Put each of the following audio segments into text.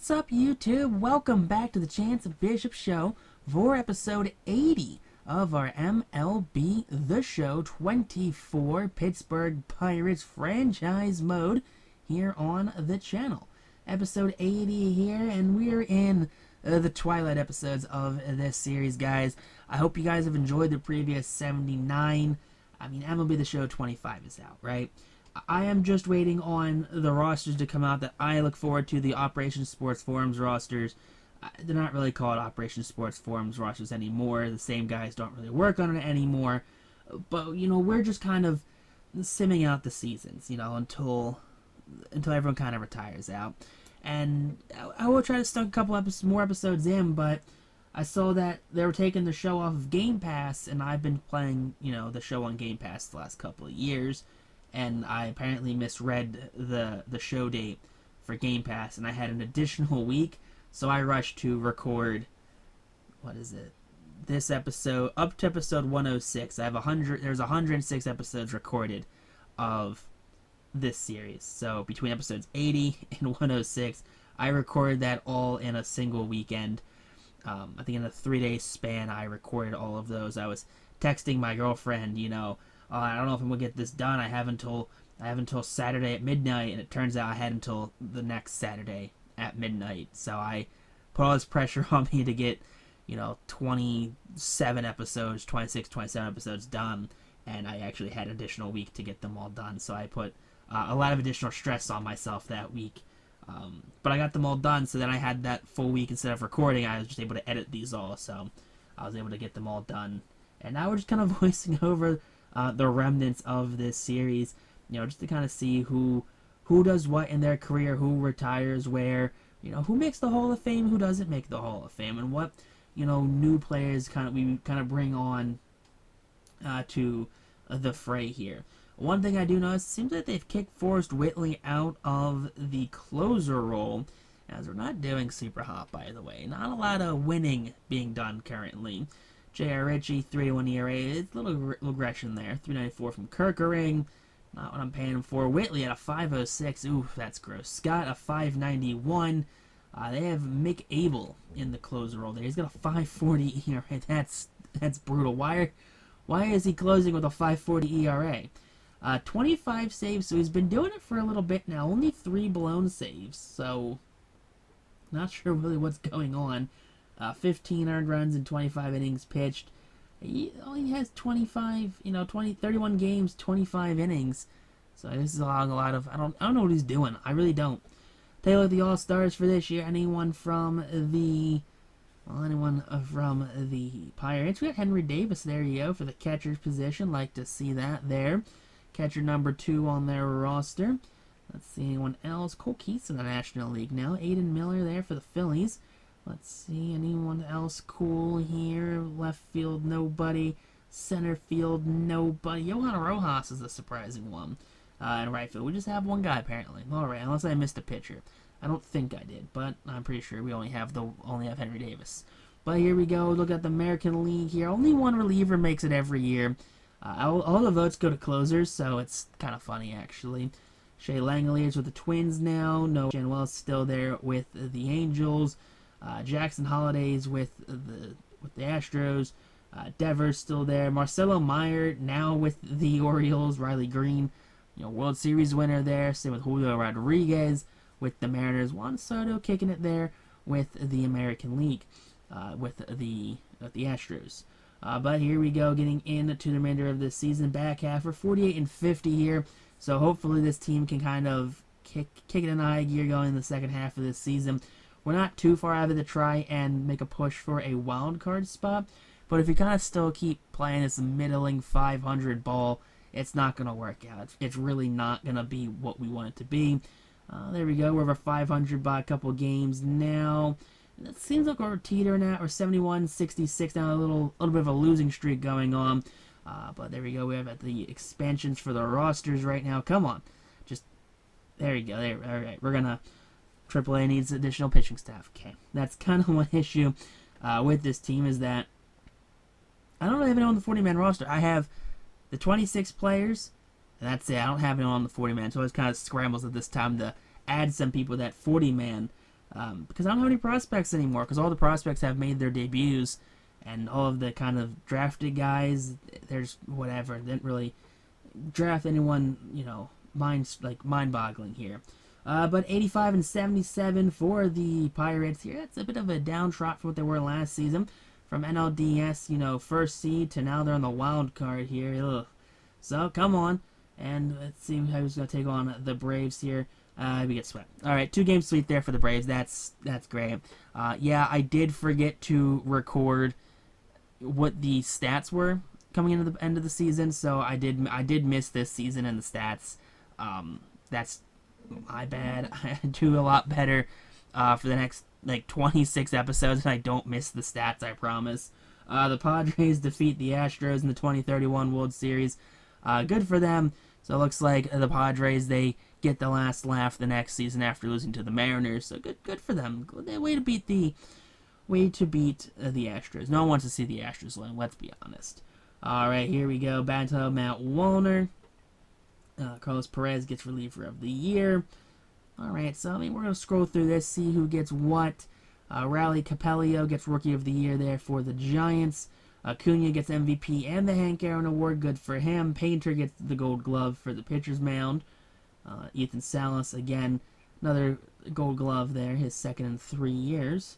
What's up, YouTube? Welcome back to the Chance Bishop Show for episode 80 of our MLB The Show 24 Pittsburgh Pirates franchise mode here on the channel. Episode 80 here, and we're in the twilight episodes of this series, guys. I hope you guys have enjoyed the previous 79. I mean, MLB The Show 25 is out, right? I am just waiting on the rosters to come out that I look forward to, the Operation Sports Forums rosters. They're not really called Operation Sports Forums rosters anymore. The same guys don't really work on it anymore. But, you know, we're just kind of simming out the seasons, you know, until everyone kind of retires out. And I will try to stuck a couple more episodes in, but I saw that they were taking the show off of Game Pass, and I've been playing, you know, the show on Game Pass the last couple of years. And I apparently misread the show date for Game Pass, and I had an additional week, so I rushed to record, what is it, this episode, up to episode 106. I have there's 106 episodes recorded of this series, so between episodes 80 and 106, I recorded that all in a single weekend. I think in a 3-day span, I recorded all of those. I was texting my girlfriend, you know, I don't know if I'm gonna get this done. I have until Saturday at midnight, and it turns out I had until the next Saturday at midnight. So I put all this pressure on me to get, you know, 27 episodes, 26, 27 episodes done, and I actually had an additional week to get them all done. So I put a lot of additional stress on myself that week. But I got them all done, so then I had that full week instead of recording. I was just able to edit these all, so I was able to get them all done. And now we're just kind of voicing over the remnants of this series, you know, just to kind of see who does what in their career, who retires where, you know, who makes the Hall of Fame, who doesn't make the Hall of Fame, and what, you know, new players we bring on to the fray here. One thing I do notice, it seems like they've kicked Forrest Whitley out of the closer role, as we're not doing super hot, by the way. Not a lot of winning being done currently. J.R. Ritchie, 3.1 ERA. It's a little regression there. 3.94 from Kerkering. Not what I'm paying him for. Whitley at a 5.06. Ooh, that's gross. Scott, a 5.91. They have Mick Abel in the closer role there. He's got a 5.40 ERA. That's brutal. Why is he closing with a 5.40 ERA? 25 saves, so he's been doing it for a little bit now. Only 3 blown saves, so not sure really what's going on. 15 earned runs in 25 innings pitched. He only has 31 games, 25 innings. So this is a lot of, I don't know what he's doing. I really don't. Take a look at the All-Stars for this year. Anyone from the Pirates. We got Henry Davis, there you go, for the catcher's position. Like to see that there. Catcher number 2 on their roster. Let's see anyone else. Cole Keith's in the National League now. Aiden Miller there for the Phillies. Let's see, anyone else cool here? Left field, nobody. Center field, nobody. Johan Rojas is the surprising one. And right field, we just have one guy apparently. Alright, unless I missed a pitcher. I don't think I did, but I'm pretty sure we only have Henry Davis. But here we go, look at the American League here. Only one reliever makes it every year. All the votes go to closers, so it's kind of funny actually. Shea Langeliers with the Twins now. No, Januel's still there with the Angels. Jackson Holiday's with the Astros. Devers still there. Marcelo Meyer now with the Orioles. Riley Green, you know, World Series winner there. Same with Julio Rodriguez with the Mariners. Juan Soto kicking it there with the American League, with the Astros. But here we go, getting into the remainder of this season. Back half, we're 48-50 here. So hopefully this team can kind of kick it in high gear going in the second half of this season. We're not too far out of it to try and make a push for a wild card spot, but if you kind of still keep playing this middling 500 ball, it's not going to work out. It's really not going to be what we want it to be. There we go. We're over 500 by a couple games now. It seems like we're teetering at. We're 71-66 now. A little bit of a losing streak going on. But there we go. We have the expansions for the rosters right now. Come on, just there you go. There. All right, we're gonna. AAA needs additional pitching staff. Okay, that's kind of one issue with this team is that I don't really have anyone on the 40-man roster. I have the 26 players, and that's it. I don't have anyone on the 40-man, so it kind of scrambles at this time to add some people that 40-man because I don't have any prospects anymore, because all the prospects have made their debuts, and all of the kind of drafted guys, there's whatever, didn't really draft anyone, mind-boggling here. But 85 and 77 for the Pirates here. That's a bit of a downtrot from what they were last season. From NLDS, first seed to now they're on the wild card here. Ugh. So, come on. And let's see who's going to take on the Braves here. We get swept. Alright, 2-game sweep there for the Braves. That's great. Yeah, I did forget to record what the stats were coming into the end of the season, so I did miss this season and the stats. That's my bad. I do a lot better for the next 26 episodes, and I don't miss the stats, I promise. The Padres defeat the Astros in the 2031 World Series. Good for them. So it looks like the Padres, they get the last laugh the next season after losing to the Mariners. So good for them. Way to beat the Astros. No one wants to see the Astros win, let's be honest. Alright, here we go. Battle Matt Wallner. Carlos Perez gets reliever of the year. Alright, so we're going to scroll through this, see who gets what. Rally Capello gets rookie of the year there for the Giants. Acuna gets MVP and the Hank Aaron Award. Good for him. Painter gets the Gold Glove for the pitcher's mound. Ethan Salas, again, another Gold Glove there, his second in 3 years.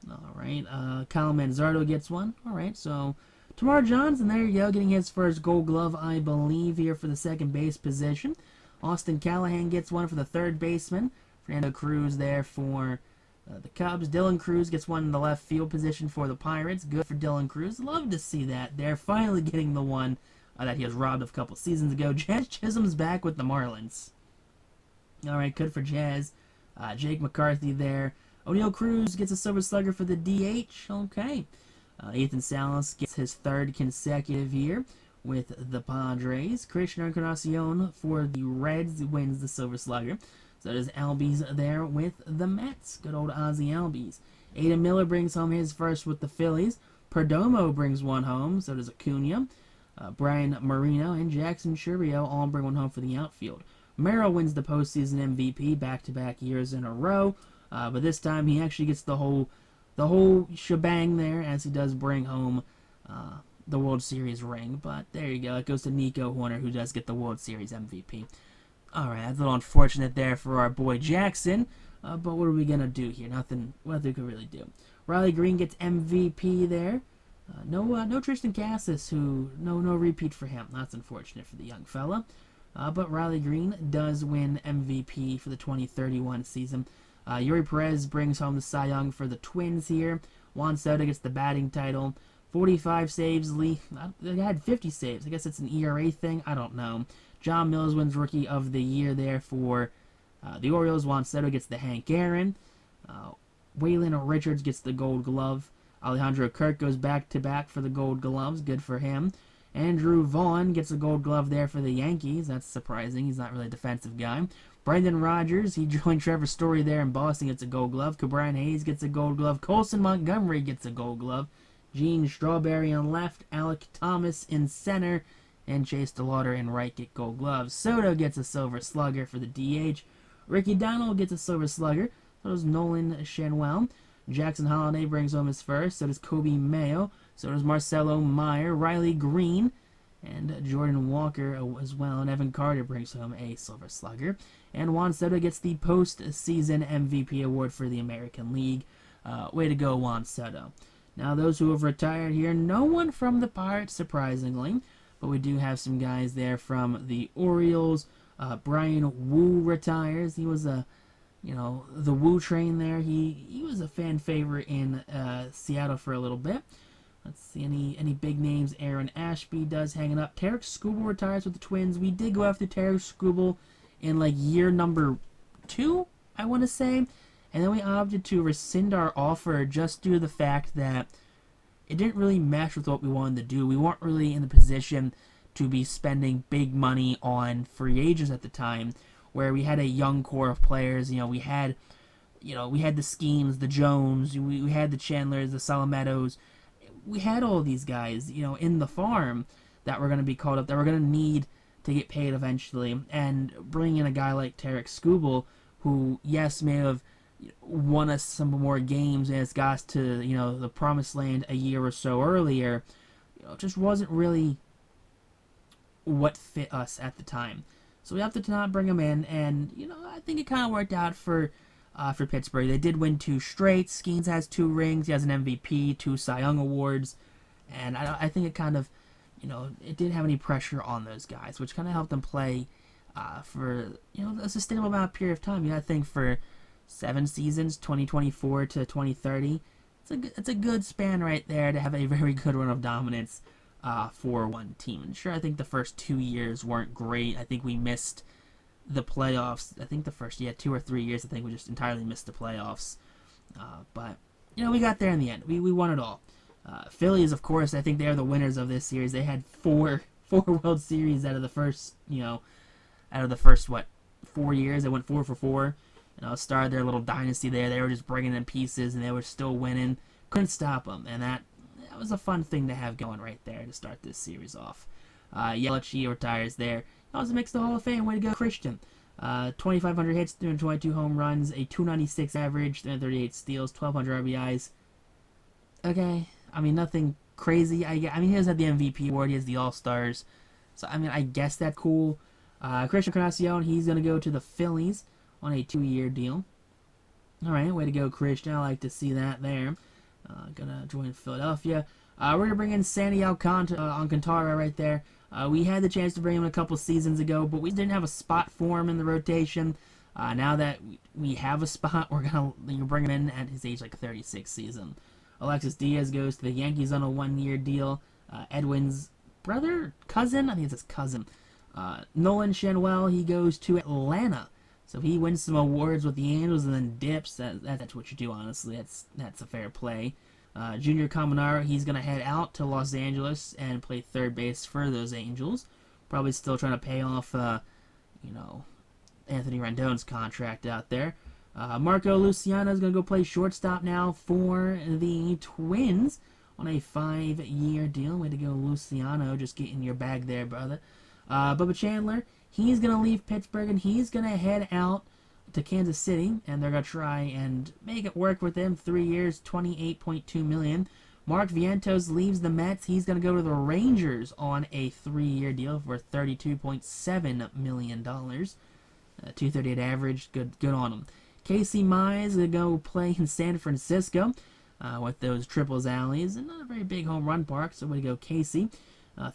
Alright, Kyle Manzardo gets one. Alright, so Tamar Johnson, there you go, getting his first Gold Glove, I believe, here for the second base position. Austin Callahan gets one for the third baseman. Fernando Cruz there for the Cubs. Dylan Cruz gets one in the left field position for the Pirates. Good for Dylan Cruz. Love to see that. They're finally getting the one that he was robbed of a couple seasons ago. Jazz Chisholm's back with the Marlins. Alright, good for Jazz. Jake McCarthy there. O'Neal Cruz gets a Silver Slugger for the DH. Okay. Ethan Salas gets his third consecutive year with the Padres. Christian Encarnacion for the Reds wins the Silver Slugger. So does Albies there with the Mets. Good old Ozzie Albies. Aidan Miller brings home his first with the Phillies. Perdomo brings one home. So does Acuna. Brian Marino and Jackson Chourio all bring one home for the outfield. Merrill wins the postseason MVP back-to-back years in a row. But this time he actually gets the whole shebang there, as he does bring home the World Series ring. But there you go. It goes to Nico Horner, who does get the World Series MVP. Alright, that's a little unfortunate there for our boy Jackson. But what are we going to do here? Nothing we could really do. Riley Green gets MVP there. No Tristan Cassis, no repeat for him. That's unfortunate for the young fella. But Riley Green does win MVP for the 2031 season. Yuri Perez brings home the Cy Young for the Twins here. Juan Soto gets the batting title. 45 saves. They had 50 saves. I guess it's an ERA thing. I don't know. John Mills wins Rookie of the Year there for the Orioles. Juan Soto gets the Hank Aaron. Waylon Richards gets the Gold Glove. Alejandro Kirk goes back-to-back for the Gold Gloves. Good for him. Andrew Vaughn gets a Gold Glove there for the Yankees. That's surprising. He's not really a defensive guy. Brendan Rodgers, he joined Trevor Story there in Boston, gets a Gold Glove. Cabrian Hayes gets a Gold Glove. Colson Montgomery gets a Gold Glove. Gene Strawberry on left. Alec Thomas in center. And Chase DeLauder in right get Gold Gloves. Soto gets a Silver Slugger for the DH. Ricky Donald gets a Silver Slugger. So does Nolan Shanwell. Jackson Holiday brings home his first. So does Kobe Mayo. So does Marcelo Meyer. Riley Green. And Jordan Walker as well. And Evan Carter brings home a Silver Slugger. And Juan Soto gets the postseason MVP award for the American League. Way to go, Juan Soto. Now, those who have retired here, no one from the Pirates, surprisingly. But we do have some guys there from the Orioles. Brian Wu retires. He was the Wu train there. He was a fan favorite in Seattle for a little bit. Let's see, any big names. Aaron Ashby does hanging up. Tarek Skubal retires with the Twins. We did go after Tarek Skubal in year number 2, I want to say. And then we opted to rescind our offer just due to the fact that it didn't really mesh with what we wanted to do. We weren't really in the position to be spending big money on free agents at the time, where we had a young core of players. We had the Schemes, the Jones, we had the Chandlers, the Salamettos. We had all these guys, in the farm that were going to be called up, that were going to need to get paid eventually. And bringing in a guy like Tarek Skubal, who, yes, may have won us some more games and it's got us to, the promised land a year or so earlier, just wasn't really what fit us at the time. So we opted to not bring him in, and I think it kind of worked out for Pittsburgh. They did win 2 straight. Skeens has 2 rings. He has an MVP, 2 Cy Young awards, and I think it kind of, it didn't have any pressure on those guys, which kind of helped them play for a sustainable amount of period of time. I think for 7 seasons, 2024 to 2030, it's a good span right there to have a very good run of dominance for one team. And sure, I think the first 2 years weren't great. I think we missed the playoffs. I think the first 2 or 3 years, I think we just entirely missed the playoffs. But we got there in the end. We won it all. Phillies, of course, I think they are the winners of this series. They had four World Series out of the first 4 years. They went 4 for 4. Started their little dynasty there. They were just bringing in pieces, and they were still winning. Couldn't stop them, and that was a fun thing to have going right there to start this series off. Yelich retires there. Also makes the Hall of Fame. Way to go, Christian. 2,500 hits, 322 home runs, a 296 average, 338 steals, 1,200 RBIs. Okay, I mean, nothing crazy. I mean, he does have the MVP award. He has the All-Stars. So, I mean, I guess that's cool. Christian Encarnacion, he's going to go to the Phillies on a 2-year deal. All right, way to go, Christian. I like to see that there. Gonna join Philadelphia. We're gonna bring in Sandy Alcantara right there. We had the chance to bring him a couple seasons ago, but we didn't have a spot for him in the rotation. Now that we have a spot, we're gonna bring him in at his age, like 36 season. Alexis Diaz goes to the Yankees on a 1-year deal. Edwin's cousin, I think it's his cousin. Nolan Schanuel, he goes to Atlanta. So he wins some awards with the Angels and then dips. That's what you do, honestly. That's a fair play. Junior Caminero, he's going to head out to Los Angeles and play third base for those Angels. Probably still trying to pay off, Anthony Rendon's contract out there. Marco Luciano is going to go play shortstop now for the Twins on a 5-year deal. Way to go, Luciano. Just get in your bag there, brother. Bubba Chandler, he's going to leave Pittsburgh, and he's going to head out to Kansas City, and they're going to try and make it work with him. 3 years, $28.2 million. Mark Vientos leaves the Mets. He's going to go to the Rangers on a 3-year deal for $32.7 million. 238 average, good on him. Casey Mize going to go play in San Francisco with those triples alleys, and not a very big home run park, so way to go, Casey.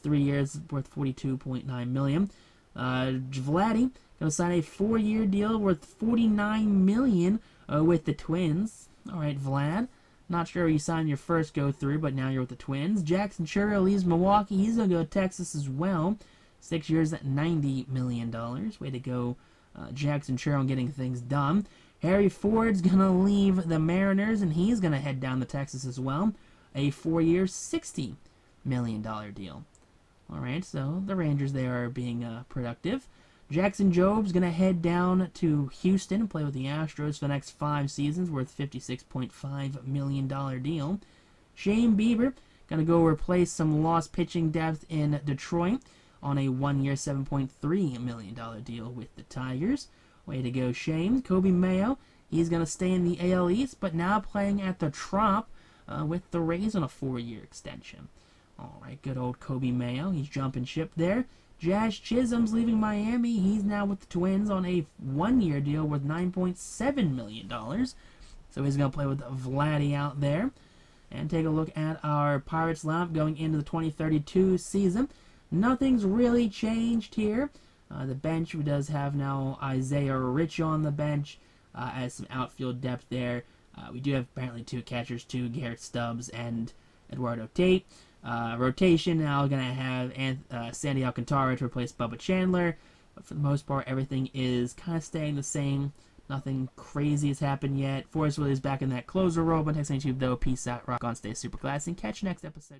3 years, worth $42.9 million. Vladdy going to sign a 4-year deal worth $49 million with the Twins. All right, Vlad. Not sure you signed your first go-through, but now you're with the Twins. Jackson Churro leaves Milwaukee. He's going to go to Texas as well. 6 years at $90 million. Way to go, Jackson Churro, getting things done. Harry Ford's going to leave the Mariners, and he's going to head down to Texas as well. A 4-year, $60 million deal. All right, so the Rangers, they are being productive. Jackson Job's going to head down to Houston and play with the Astros for the next 5 seasons, worth $56.5 million deal. Shane Bieber going to go replace some lost pitching depth in Detroit on a 1-year, $7.3 million deal with the Tigers. Way to go, Shane. Kobe Mayo, he's going to stay in the AL East, but now playing at the Trop with the Rays on a 4-year extension. All right, good old Kobe Mayo. He's jumping ship there. Jazz Chisholm's leaving Miami. He's now with the Twins on a 1-year deal worth $9.7 million. So he's going to play with Vladdy out there. And take a look at our Pirates lineup going into the 2032 season. Nothing's really changed here. The bench, we does have now Isaiah Rich on the bench as some outfield depth there. We do have apparently 2 catchers too, Garrett Stubbs and Eduardo Tate. Rotation now going to have Sandy Alcantara to replace Bubba Chandler. But for the most part, everything is kind of staying the same. Nothing crazy has happened yet. Forrest Williams back in that closer role. But next on YouTube, though, peace out, rock on, stay super classy, and catch you next episode.